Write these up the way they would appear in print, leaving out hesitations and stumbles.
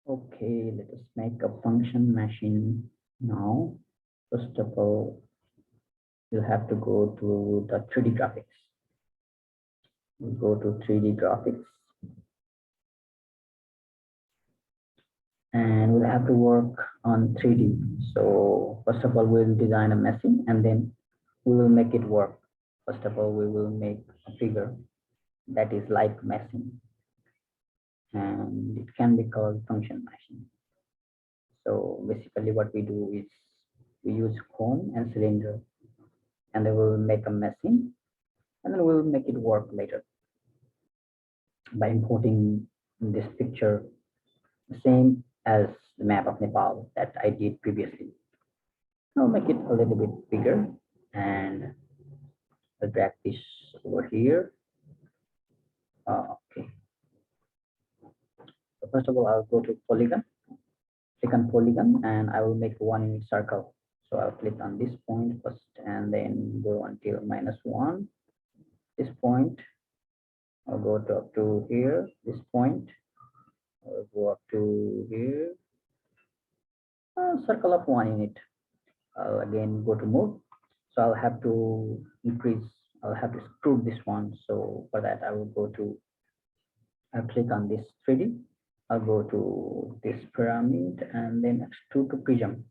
Okay, let us make a function machine now. First of all, you'll have to go to the 3D graphics. We'll go to 3D graphics and we'll have to work on 3D. So first of all, we'll design a machine and then we will make it work. First of all, we will make a figure that is like machine and it can be called function machine. So basically what we do is we use cone and cylinder and then we'll make a machine and then we'll make it work later by importing this picture the same as the map of Nepal that I did previously. I'll make it a little bit bigger and I'll drag this over here. Okay. So first of all, I'll go to polygon, click on polygon, and I will make 1 unit circle. So I'll click on this point first and then go until -1. This point, I'll go up to here, this point, I'll go up to here, circle of 1 unit. I'll again go to move. So I'll have to increase, I'll have to extrude this one. So for that, I will go to, I'll click on this 3D. I'll go to this pyramid and then extrude to prism.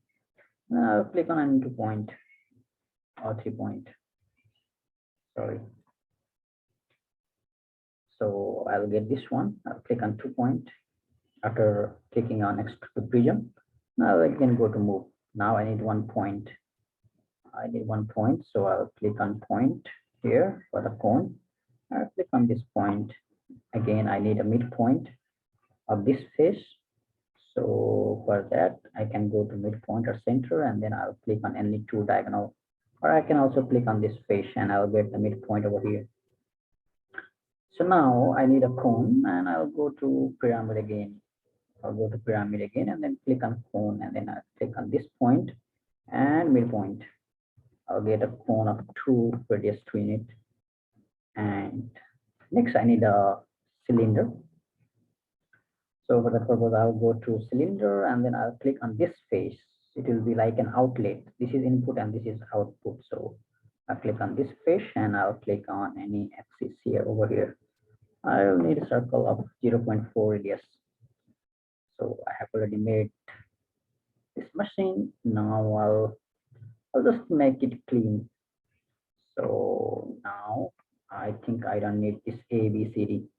I'll click on any 2 point or 3 point. Sorry. So I'll get this one. I'll click on 2 point. After clicking on extrude prism, now I can go to move. Now I need 1 point. I need 1 point, so I'll click on point here for the cone. I'll click on this point. Again, I need a midpoint of this face. So for that, I can go to midpoint or center, and then I'll click on any 2 diagonal, or I can also click on this face and I'll get the midpoint over here. So now I need a cone and I'll go to pyramid again. I'll go to pyramid again and then click on cone and then I'll click on this point and midpoint. I'll get a cone of 2 radius between it. And next I need a cylinder. So for that purpose, I'll go to cylinder and then I'll click on this face. It will be like an outlet. This is input and this is output. So I'll click on this face and I'll click on any axis here over here. I'll need a circle of 0.4 radius. So I have already made this machine. Now I'll just make it clean. So now I think I don't need this A, B, C, D.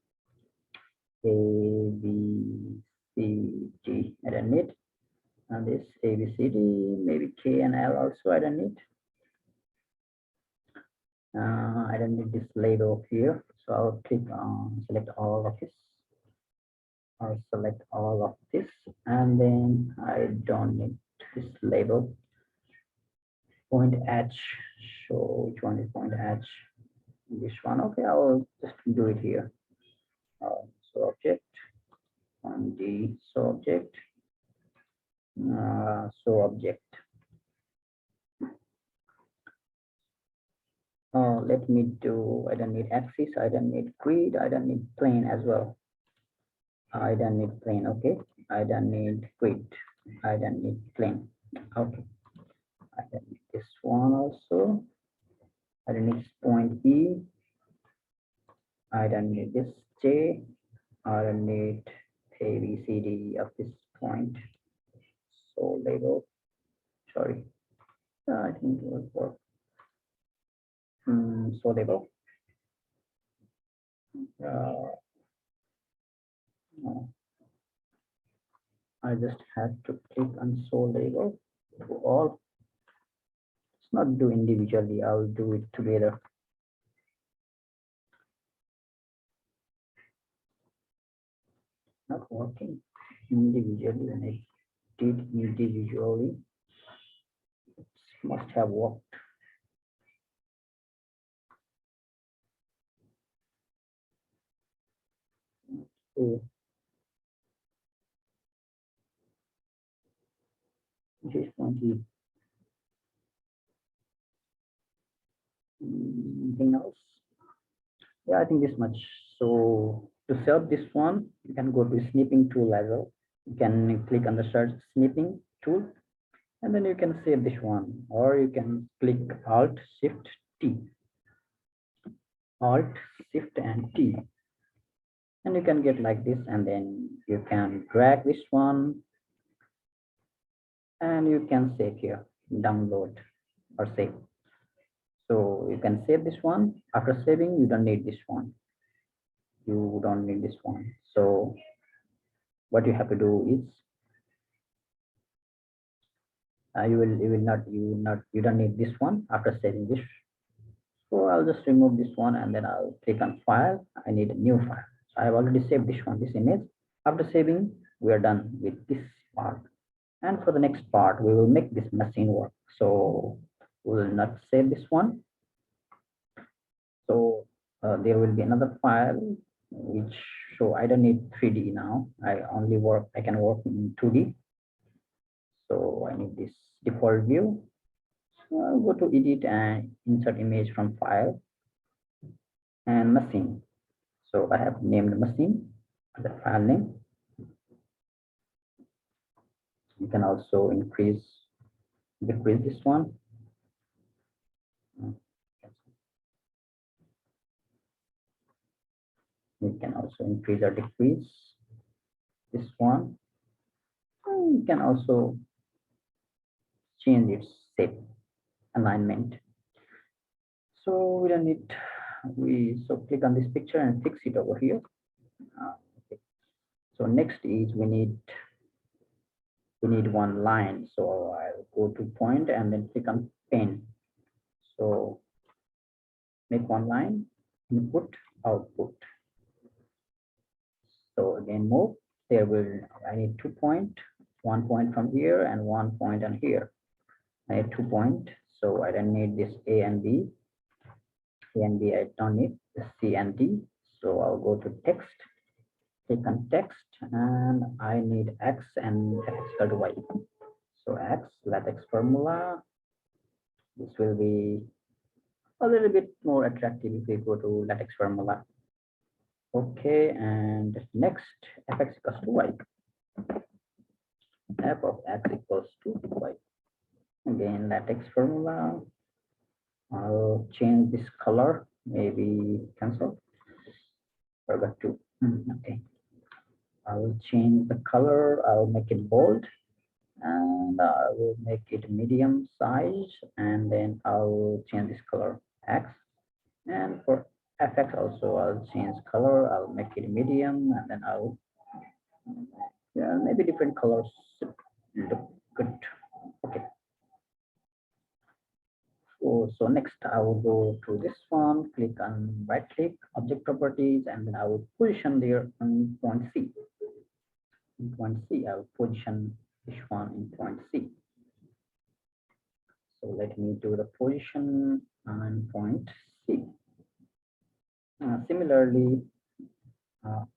A, B, C, D, I don't need. And this A, B, C, D, maybe K and L also I don't need. I don't need this label here. So I'll click on select all of this. I'll select all of this and then I don't need this label. Point H, so which one is point H? This one, okay, I'll just do it here. So object, 1D, so object, so object. Let me do, I don't need axis, I don't need grid, I don't need plane as well. I don't need plane, okay. I don't need grid, I don't need plane, okay. I don't need this one also. I don't need point E. I don't need this J. I don't need A, B, C, D of this point. So label, sorry. I think it will work. So label. No. I just have to click on so label to all. It's not do individually, I'll do it together. Not working individually when I did individually. It must have worked. So this point is anything else? Yeah, I think this much. So to save this one, you can go to snipping tool as well. You can click on the search snipping tool, and then you can save this one, or you can click Alt Shift T, Alt Shift and T, and you can get like this, and then you can drag this one and you can save here, download or save. So you can save this one. After saving, you don't need this one. You don't need this one. So what you have to do is you don't need this one after saving this. So I'll just remove this one and then I'll click on file. I need a new file. So I have already saved this one, this image. After saving, we are done with this part. And for the next part, we will make this machine work. So we will not save this one. So there will be another file which, so I don't need 3D now. I can work in 2D. So I need this default view. So I'll go to edit and insert image from file and machine. So I have named machine, the file name. You can also decrease this one. You can also increase or decrease this one. And you can also change its shape, alignment. So we don't need, so click on this picture and fix it over here. Okay. So next is we need one line. So I'll go to point and then click on pen. So make one line, input, output. So again, move. I need 2 point, 1 point from here and 1 point on here. I need 2 point. So I don't need this A and B. A and B, I don't need the C and D. So I'll go to text, click on text, and I need X and X equal to Y. So X, latex formula. This will be a little bit more attractive if we go to latex formula. Okay, and next, fx equals to y. F of x equals to y. Again, latex formula. I'll change this color, maybe cancel. Forgot to. Okay. I will change the color. I'll make it bold, and I will make it medium size, and then I'll change this color X. And for fx also, I'll change color. I'll make it medium, and then I'll maybe different colors look good. Okay. So next I will go to this one, click on right click, object properties, and then I will position there on point C. In point C, I will position this one in point C. So let me do the position on point C. Similarly,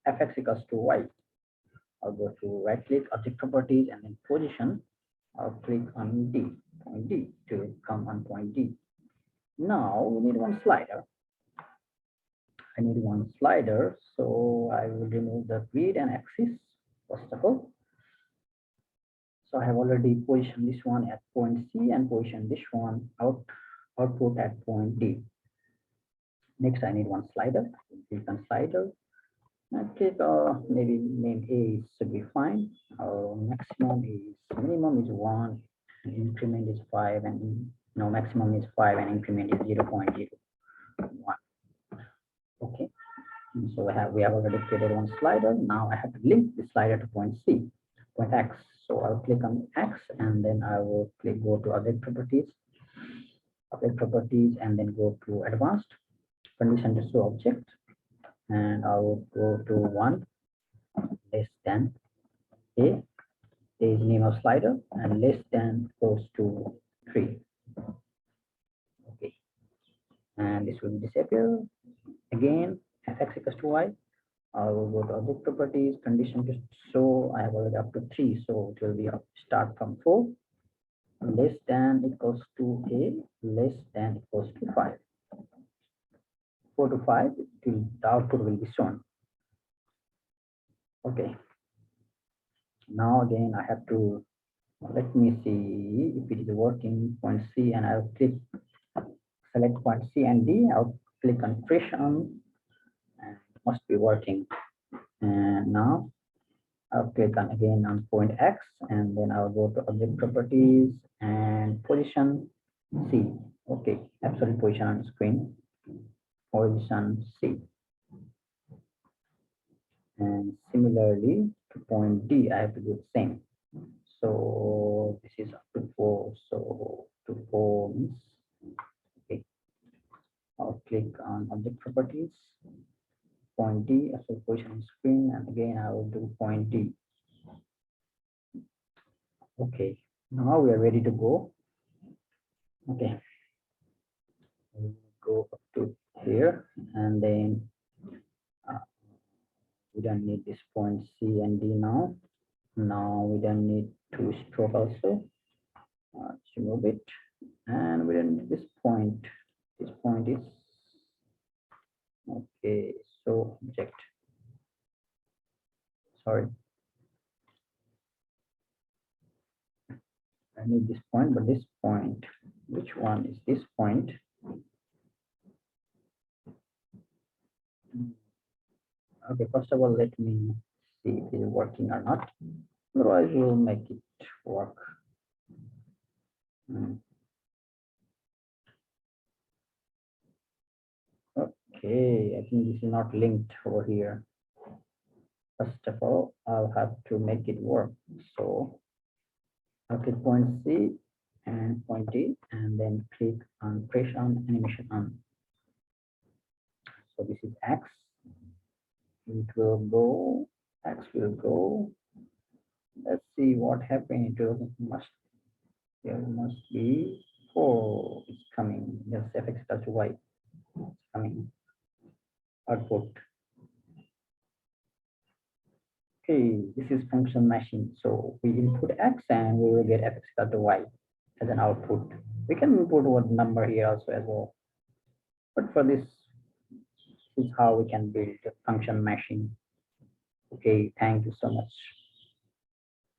fx equals to y. I'll go to right click, object properties, and then position. I'll click on D, point D to come on point D. Now we need one slider. I need one slider, so I will remove the grid and axis first of all. So I have already positioned this one at point C and positioned this one output at point D. Next, I need one slider. Click on slider. And click maybe name A should be fine. Minimum is 1, and increment is 5, and maximum is 5, and increment is 0.01. Okay. And so we have already created one slider. Now I have to link the slider to point C, point X. So I'll click on X, and then I will go to object properties, and then go to advanced condition to show object, and I will go to 1 less than A. A is name of slider, and less than goes to 3. Okay, and this will disappear. Again, fx equals to y. I will go to object properties, condition to show. I have already up to 3, so it will be start from 4. Less than equals to A, less than equals to 5. 4 to 5, the output will be shown. Okay. Now again, I have to, let me see if it is working, point C, and I'll click, select point C and D. I'll click on fresh on, and it must be working. And now I'll click on again on point X, and then I'll go to object properties and position C. Okay, absolute position on screen, position C. And similarly to point D, I have to do the same. So this is up to 4. So to 4 means, okay, I'll click on object properties, point D, absolute position on screen, and again I will do point D. Okay, now we are ready to go. Okay, we'll go up to here, and then we don't need this point C and D now. Now we don't need to stroke also. Let's remove it, and we don't need this point. This point is okay. So object. Sorry, I need this point, but this point, which one is this point? Okay, first of all, let me see if it is working or not. Otherwise, we'll make it work. Okay, I think this is not linked over here. First of all, I'll have to make it work. So I'll click point C and point D, and then click on press on, animation on. So this is X. It will go, X will go. Let's see what happened. There must be 4. It's coming. Yes, FX touch Y. It's coming. Output. Okay, this is function machine. So we input X and we will get FX equal to Y as an output. We can input what number here also as well. But for this is how we can build a function machine. Okay, thank you so much.